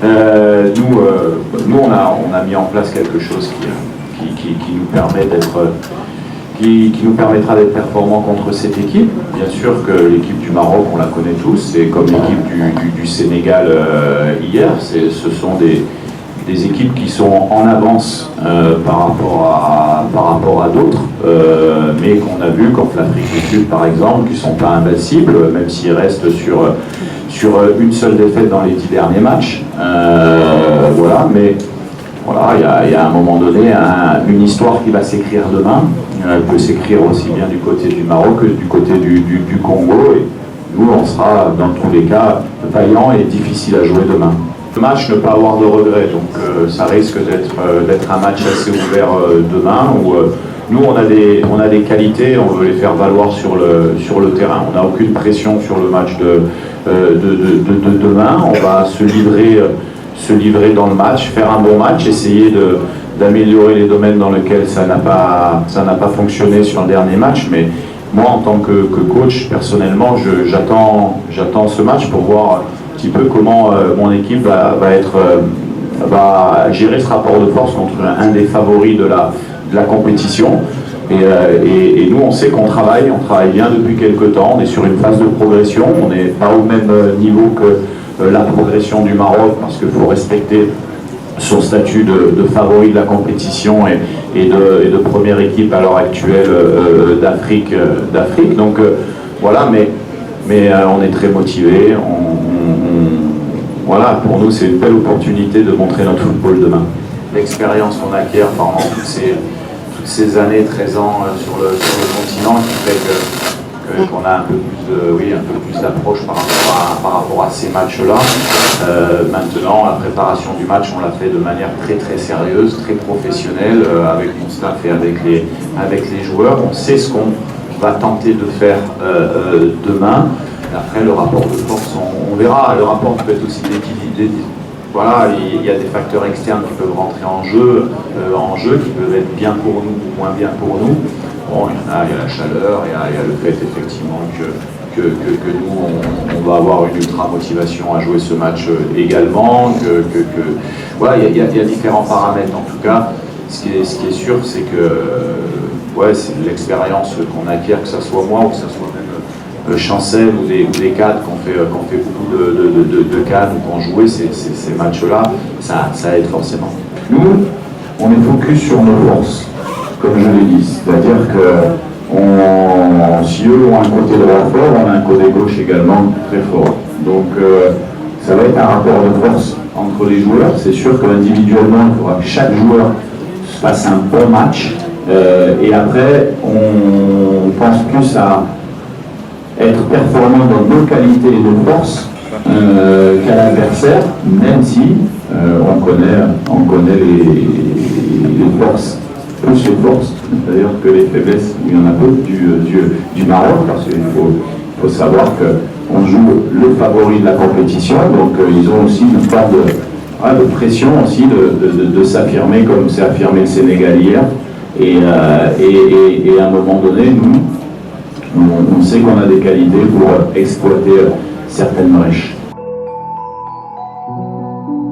Nous, on a mis en place quelque chose qui nous permet qui nous permettra d'être performants contre cette équipe. Bien sûr que l'équipe du Maroc, on la connaît tous, c'est comme l'équipe du Sénégal hier. Ce sont des équipes qui sont en avance par rapport à d'autres, mais qu'on a vu contre l'Afrique du Sud par exemple, qui ne sont pas invincibles, même s'ils restent sur une seule défaite dans les 10 derniers matchs. Voilà, mais voilà, il y a un moment donné une histoire qui va s'écrire demain. Elle peut s'écrire aussi bien du côté du Maroc que du côté du Congo. Et nous, on sera dans tous les cas vaillants et difficile à jouer demain. Le match, ne pas avoir de regrets, donc ça risque d'être un match assez ouvert demain. Où nous, on a des qualités, on veut les faire valoir sur le terrain. On n'a aucune pression sur le match de demain. On va se livrer dans le match, faire un bon match, essayer d'améliorer les domaines dans lesquels ça n'a pas fonctionné sur le dernier match. Mais moi, en tant que coach, personnellement, j'attends ce match pour voir un petit peu comment mon équipe va gérer ce rapport de force contre un des favoris de la compétition. Et nous, on sait qu'on travaille bien depuis quelques temps, on est sur une phase de progression, on n'est pas au même niveau que la progression du Maroc, parce qu'il faut respecter son statut de favori de la compétition et de première équipe à l'heure actuelle d'Afrique. Donc voilà, mais on est très motivés. Voilà, pour nous, c'est une belle opportunité de montrer notre football demain. L'expérience qu'on acquiert pendant toutes ces années, 13 ans sur le continent, qui fait qu'on a un peu plus d'approche par rapport à ces matchs-là. Maintenant, la préparation du match, on l'a fait de manière très très sérieuse, très professionnelle, avec mon staff et avec les joueurs. On sait ce qu'on va tenter de faire demain. Après, le rapport de force, on verra. Le rapport peut être aussi d'équilibre. Voilà, il y a des facteurs externes qui peuvent rentrer en jeu, qui peuvent être bien pour nous ou moins bien pour nous. Bon, il y a la chaleur, il y a le fait effectivement que nous, on va avoir une ultra motivation à jouer ce match également. Voilà, il y a différents paramètres. En tout cas, ce qui est sûr, c'est que c'est l'expérience qu'on acquiert, que ce soit moi ou que ce soit même Chancel ou des cadres qu'on fait beaucoup de cadres ou qu'on jouait ces matchs-là, ça aide forcément. Nous, on est focus sur nos forces, comme je l'ai dit, c'est-à-dire que si eux ont un côté droit fort, on a un côté gauche également très fort. Donc ça va être un rapport de force entre les joueurs. C'est sûr qu'individuellement, il faudra que chaque joueur fasse un bon match. Et après, on pense plus à être performant dans nos qualités et nos forces qu'à l'adversaire, même si on connaît les forces, plus les forces d'ailleurs que les faiblesses, il y en a peu du Maroc, parce qu'il faut savoir qu'on joue le favori de la compétition, donc ils ont aussi une part de pression aussi de s'affirmer comme s'est affirmé le Sénégal hier, et à un moment donné, nous, on sait qu'on a des qualités pour exploiter certaines brèches.